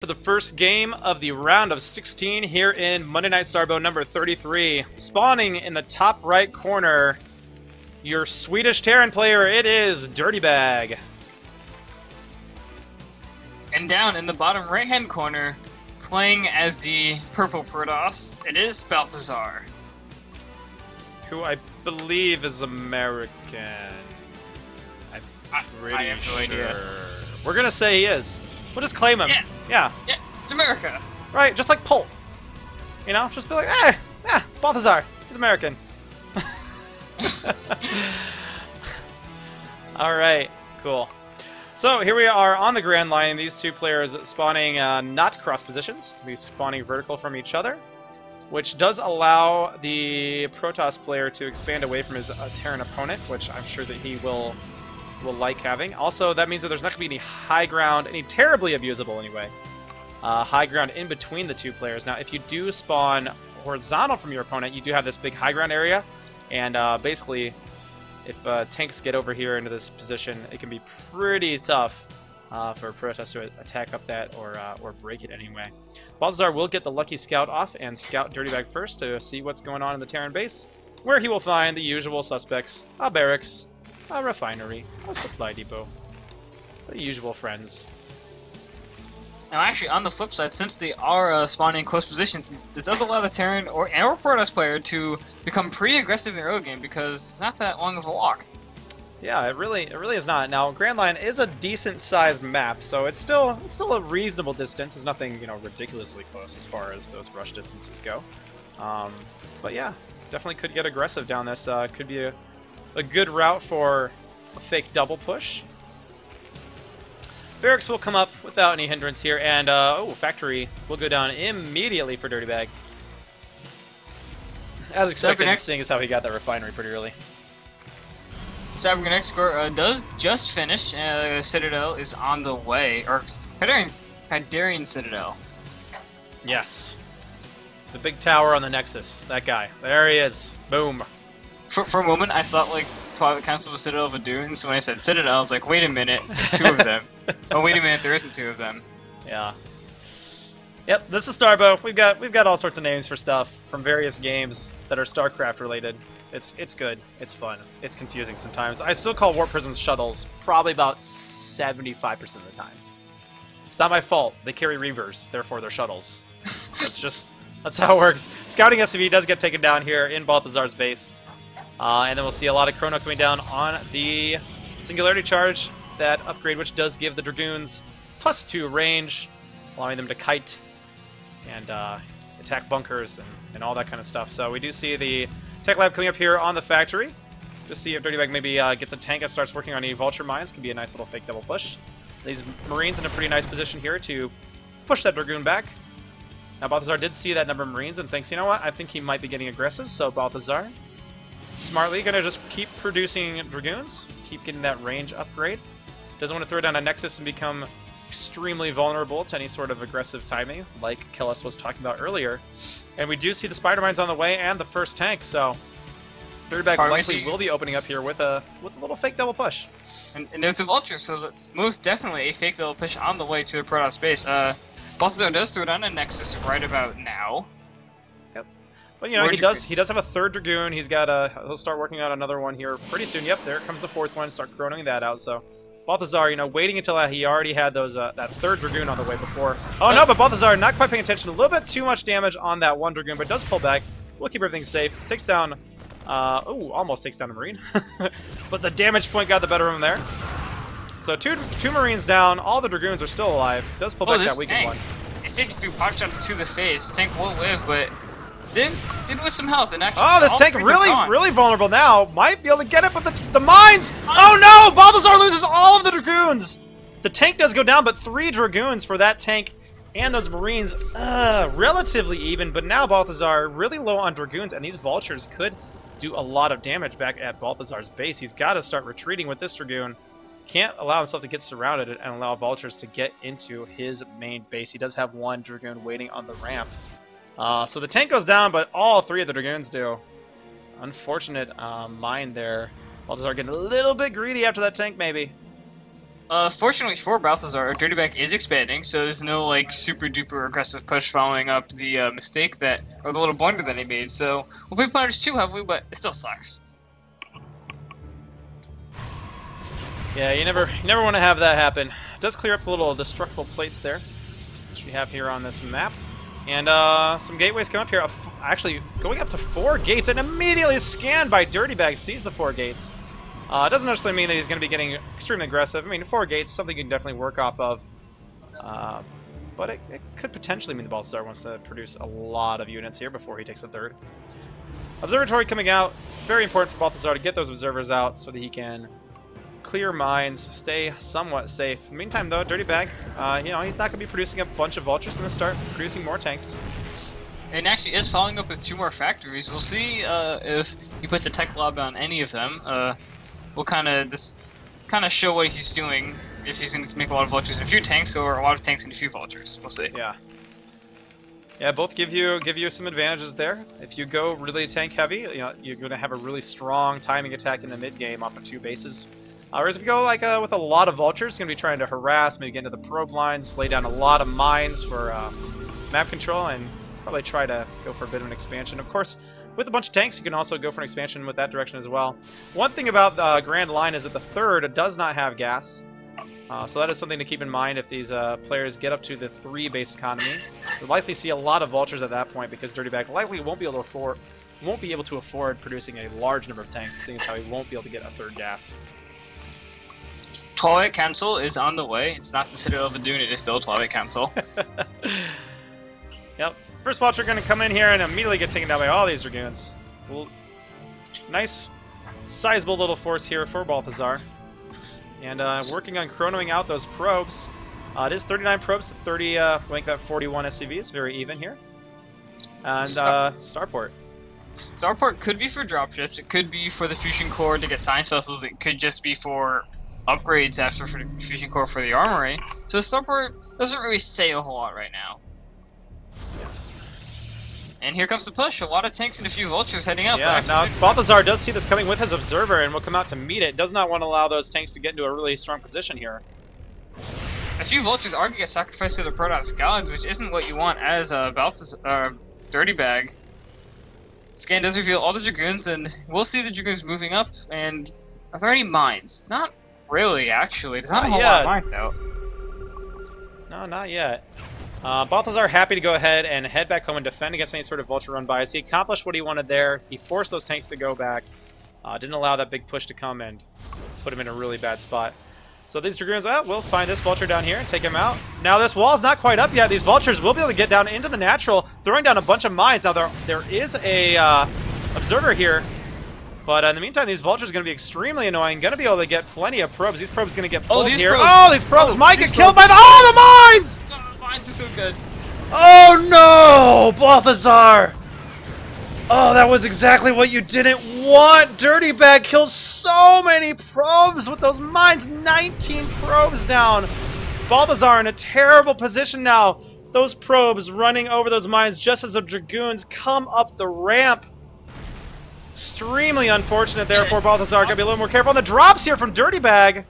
the first game of the round of 16 here in Monday Night Starbow number 33. Spawning in the top right corner, your Swedish Terran player, it is dirtybag. And down in the bottom right-hand corner, playing as the purple Protoss, it is Balthazar. Who I believe is American. I'm pretty I have no idea. We're gonna say he is. We'll just claim him. Yeah, it's America. Right, just like Pult. You know, just be like, Balthazar, he's American. Alright, cool. So here we are on the Grand Line. These two players spawning not cross positions, to be spawning vertical from each other, which does allow the Protoss player to expand away from his Terran opponent, which I'm sure that he will like having. Also, that means that there's not going to be any high ground, any terribly abusable anyway, high ground in between the two players. Now, if you do spawn horizontal from your opponent, you do have this big high ground area, and basically, if tanks get over here into this position, it can be pretty tough for Protoss to attack up that or break it anyway. Balthazar will get the lucky scout off and scout dirtybag first to see what's going on in the Terran base, where he will find the usual suspects: a barracks, a refinery, a supply depot. The usual friends. Now, actually, on the flip side, since they are spawning in close positions, this does allow the Terran or Protoss player to become pretty aggressive in the early game because it's not that long of a walk. Yeah, it really is not. Now, Grand Line is a decent-sized map, so it's still a reasonable distance. It's nothing, ridiculously close as far as those rush distances go. But yeah, definitely could get aggressive down this. Could be a good route for a fake double push. Barracks will come up without any hindrance here, and factory will go down immediately for dirtybag. As expected, seeing as how he got that refinery pretty early. Cybernetic score does just finish. Citadel is on the way, or Hydarian Citadel. Yes. The big tower on the Nexus. That guy. There he is. Boom. For a moment, I thought like Private Council was Citadel of Adun, so when I said Citadel, I was like, wait a minute, there's two of them. Oh, wait a minute, there isn't two of them. Yeah. Yep, this is Starbow. We've got all sorts of names for stuff from various games that are StarCraft related. It's good. It's fun. It's confusing sometimes. I still call Warp Prisms shuttles probably about 75% of the time. It's not my fault. They carry reavers, therefore they're shuttles. That's how it works. Scouting SCV does get taken down here in Balthazar's base. And then we'll see a lot of Chrono coming down on the Singularity Charge, that upgrade which does give the Dragoons +2 range, allowing them to kite and attack bunkers and all that kind of stuff. So we do see the Tech Lab coming up here on the factory. Just see if dirtybag maybe gets a tank and starts working on any Vulture Mines. Could be a nice little fake double push. These Marines in a pretty nice position here to push that Dragoon back. Now Balthazar did see that number of Marines and thinks, you know what, I think he might be getting aggressive, so Balthazar smartly gonna just keep producing Dragoons, keep getting that range upgrade. Doesn't want to throw down a Nexus and become extremely vulnerable to any sort of aggressive timing, like Kellis was talking about earlier. And we do see the Spider Mines on the way and the first tank, so dirtybag likely will be opening up here with a little fake double push. And there's the Vulture, so most definitely a fake double push on the way to the Protoss base. Balthazar does throw down a Nexus right about now. But he does have a third Dragoon. He'll start working on another one here pretty soon. Yep, there comes the fourth one. Start chronoing that out. So Balthazar, waiting until he already had those that third Dragoon on the way before. Oh no, but Balthazar not quite paying attention. A little bit too much damage on that one Dragoon, but does pull back. We'll keep everything safe. Takes down. Almost takes down a Marine, but the damage point got the better of him there. So two Marines down. All the Dragoons are still alive. Does pull back that weakened one. It's taking a few pot shots to the face. Tank won't live, but did lose some health and actually. Oh, this tank really vulnerable now. Might be able to get it, but the mines. Oh no! Balthazar loses all of the Dragoons. The tank does go down, but 3 Dragoons for that tank and those Marines. Relatively even, but now Balthazar really low on Dragoons, and these Vultures could do a lot of damage back at Balthazar's base. He's got to start retreating with this Dragoon. Can't allow himself to get surrounded and allow Vultures to get into his main base. He does have 1 Dragoon waiting on the ramp. So the tank goes down, but all 3 of the Dragoons do. Unfortunate mine there. Balthazar getting a little bit greedy after that tank, maybe. Fortunately for Balthazar, our dirtybag is expanding, so there's no like super duper aggressive push following up the mistake that, or the little blunder that he made. So we'll play planners too heavily, but it still sucks. Yeah, you never want to have that happen. It does clear up the little destructible plates there, which we have here on this map. And some gateways come up here. Actually, going up to 4 gates and immediately scanned by dirtybag, sees the 4 gates. It doesn't necessarily mean that he's going to be getting extremely aggressive. I mean, 4 gates, something you can definitely work off of. But it could potentially mean the Balthazar wants to produce a lot of units here before he takes a 3rd. Observatory coming out. Very important for Balthazar to get those observers out so that he can clear mines, stay somewhat safe. In the meantime, though, dirtybag, you know, he's not going to be producing a bunch of vultures. Going to start producing more tanks. And actually is following up with 2 more factories. We'll see if he puts a tech lob on any of them. We'll kind of show what he's doing, if he's going to make a lot of vultures and a few tanks, or a lot of tanks and a few vultures. We'll see. Yeah. Yeah, both give you some advantages there. If you go really tank heavy, you know, you're going to have a really strong timing attack in the mid game off of 2 bases. Whereas if you go like with a lot of vultures, you're going to be trying to harass, maybe get into the probe lines, lay down a lot of mines for map control, and probably try to go for a bit of an expansion. Of course, with a bunch of tanks, you can also go for an expansion with that direction as well. One thing about the Grand Line is that the 3rd does not have gas. So that is something to keep in mind if these players get up to the 3 base economy. You'll likely see a lot of vultures at that point because dirtybag likely won't be able to afford producing a large number of tanks, seeing as how he won't be able to get a 3rd gas. Twilight Council is on the way. It's not the Citadel of Dune, it is still Twilight Council. Yep. First vulture going to come in here and immediately get taken down by all these Dragoons. Nice, sizable little force here for Balthazar. And working on chronoing out those probes. It is 39 probes to 30, make that 41 SCVs. Very even here. And Starport. Starport could be for dropships. It could be for the fusion core to get science vessels. It could just be for upgrades after fusion core for the armory. So Starport doesn't really say a whole lot right now. And here comes the push. A lot of tanks and a few vultures heading up. Yeah, now Balthazar does see this coming with his observer and will come out to meet it. Does not want to allow those tanks to get into a really strong position here. A few vultures are going to get sacrificed to the Protoss gods, which isn't what you want as a dirtybag. Scan does reveal all the Dragoons, and we'll see the Dragoons moving up. And are there any mines? Not really, actually. There's not a whole lot of mines out. No, not yet. Balthazar happy to go ahead and head back home and defend against any sort of vulture run bys. He accomplished what he wanted there. He forced those tanks to go back. Didn't allow that big push to come and put him in a really bad spot. So these Dragoons, we'll find this vulture down here and take him out. Now this wall's not quite up yet. These vultures will be able to get down into the natural, throwing down a bunch of mines. Now there is a observer here. But in the meantime, these vultures are going to be extremely annoying. Going to be able to get plenty of probes. These probes are going to get pulled here. Oh, these probes might get killed by the mines! Mines are so good. Oh no, Balthazar! Oh, that was exactly what you didn't want. Dirtybag kills so many probes with those mines. 19 probes down. Balthazar in a terrible position now. Those probes running over those mines just as the Dragoons come up the ramp. Extremely unfortunate there for Balthazar. Gotta be a little more careful on the drops here from dirtybag.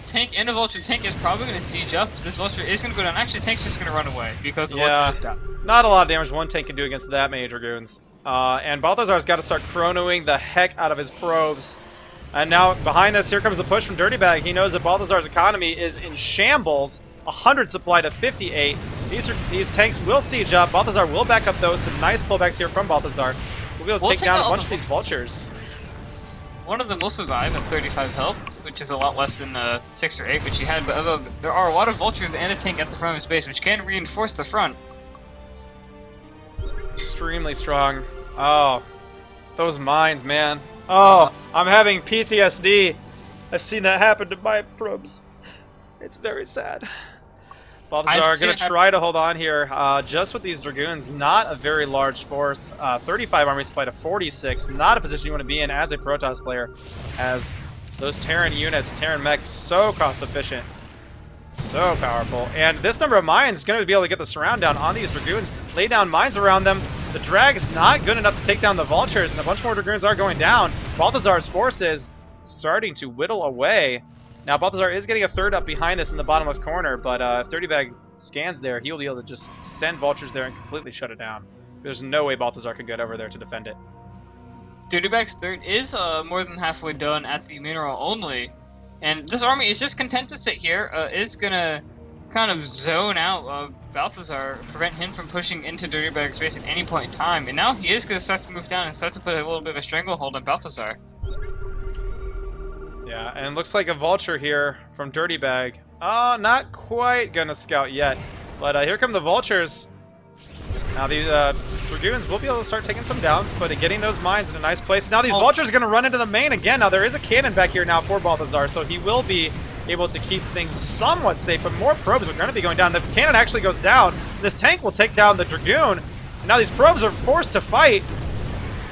Tank and a vulture. Tank is probably going to siege up. This vulture is going to go down. Actually, tank's just going to run away because the vulture is down. Not a lot of damage one tank can do against that many Dragoons. And Balthazar's got to start chronoing the heck out of his probes. And now behind this, here comes the push from dirtybag. He knows that Balthazar's economy is in shambles. 100 supply to 58. These tanks will siege up. Balthazar will back up though. Some nice pullbacks here from Balthazar. We'll be able to take down a bunch of these vultures. One of them will survive at 35 health, which is a lot less than 6 or 8, which he had. But although there are a lot of vultures and a tank at the front of his base, which can reinforce the front. Extremely strong. Oh, those mines, man. Oh, I'm having PTSD. I've seen that happen to my probes. It's very sad. Balthazar going to try to hold on here just with these Dragoons. Not a very large force. 35 army supply to 46. Not a position you want to be in as a Protoss player, as those Terran units, Terran mechs, so cost efficient. So powerful. And this number of mines is going to be able to get the surround down on these Dragoons. Lay down mines around them. The drag is not good enough to take down the vultures, and a bunch more Dragoons are going down. Balthazar's forces starting to whittle away. Now, Balthazar is getting a third up behind this in the bottom left corner, but if dirtybag scans there, he'll be able to just send vultures there and completely shut it down. There's no way Balthazar can get over there to defend it. dirtybag's third is more than halfway done at the mineral only. And this army is just content to sit here. It's gonna kind of zone out Balthazar, prevent him from pushing into dirtybag's base at any point in time. And now he is gonna start to move down and start to put a little bit of a stranglehold on Balthazar. Yeah, and looks like a vulture here from dirtybag. Oh, not quite gonna scout yet. But here come the vultures. Now these dragoons will be able to start taking some down, but getting those mines in a nice place. Now these vultures are going to run into the main again. Now there is a cannon back here now for Balthazar, so he will be able to keep things somewhat safe, but more probes are going to be going down. The cannon actually goes down. This tank will take down the dragoon. And now these probes are forced to fight.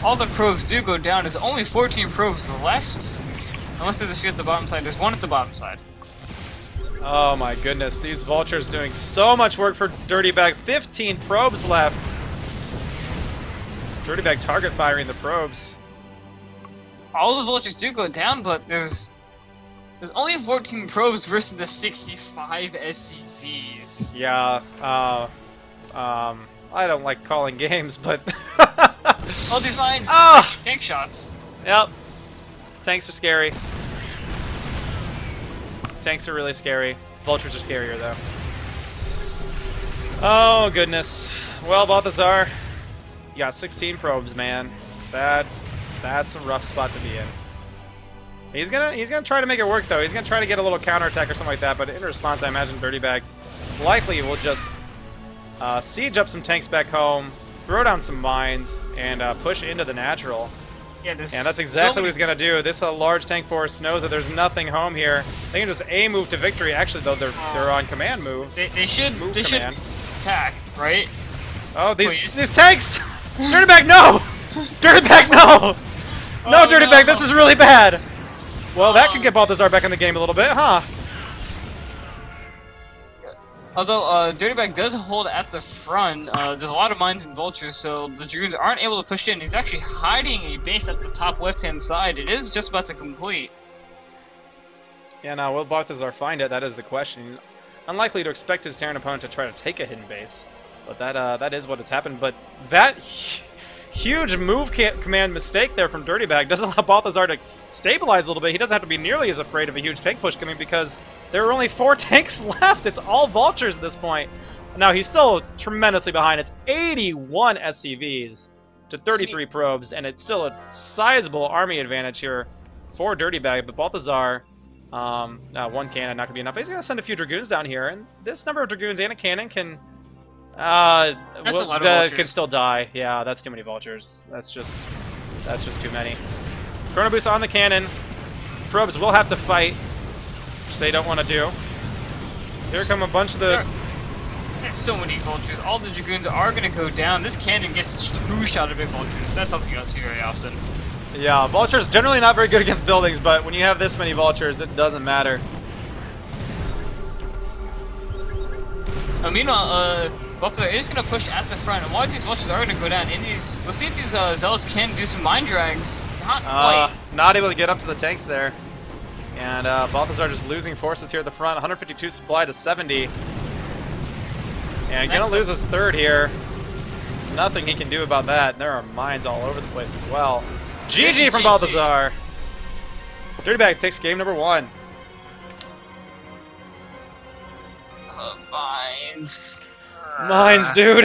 All the probes do go down. There's only 14 probes left. Unless there's a few at the bottom side. There's one at the bottom side. Oh my goodness, these vultures doing so much work for dirtybag. 15 probes left. dirtybag target firing the probes. All the vultures do go down, but there's only 14 probes versus the 65 SCVs. Yeah, I don't like calling games, but All these mines, tank shots. Yep. Tanks are scary. Tanks are really scary. Vultures are scarier, though. Oh, goodness. Well, Balthazar, you got 16 probes, man. That's a rough spot to be in. He's gonna try to make it work, though. He's gonna try to get a little counterattack or something like that, but in response, I imagine dirtybag likely will just siege up some tanks back home, throw down some mines, and push into the natural. Yeah, and that's exactly what he's going to do. This large tank force knows that there's nothing home here. They can just A move to victory. Actually, though, they're on command move. They should attack, right? Oh, these tanks! dirtybag, no! dirtybag, no! No, dirtybag, no. This is really bad! Well, that could get Balthazar back in the game a little bit, huh? Although dirtybag does hold at the front, there's a lot of mines and vultures, so the dragoons aren't able to push in. He's actually hiding a base at the top left-hand side. It is just about to complete. Yeah, now will Balthazar find it? That is the question. Unlikely to expect his Terran opponent to try to take a hidden base, but that is what has happened. But that huge move command mistake there from dirtybag doesn't allow Balthazar to stabilize a little bit. He doesn't have to be nearly as afraid of a huge tank push coming because there are only 4 tanks left. It's all vultures at this point. Now he's still tremendously behind. It's 81 SCVs to 33 probes, and it's still a sizable army advantage here for dirtybag. But Balthazar, one cannon not gonna be enough. He's gonna send a few dragoons down here, and this number of dragoons and a cannon can. That's a lot of vultures. Could still die. Yeah, that's too many vultures. That's just too many. Chrono boost on the cannon. Probes will have to fight, which they don't want to do. Here come a bunch of the. There's so many vultures. All the dragoons are gonna go down. This cannon gets 2-shot at big vultures. That's something you don't see very often. Yeah, vultures generally not very good against buildings, but when you have this many vultures, it doesn't matter. Meanwhile, Balthazar is going to push at the front, and while these vultures are going to go down, we'll see if these zealots can do some mine drags. Not quite. Not able to get up to the tanks there. And Balthazar just losing forces here at the front, 152 supply to 70. And gonna lose his third here. Nothing he can do about that. There are mines all over the place as well. GG from Balthazar. dirtybag takes game number 1. Mines. Mines, dude.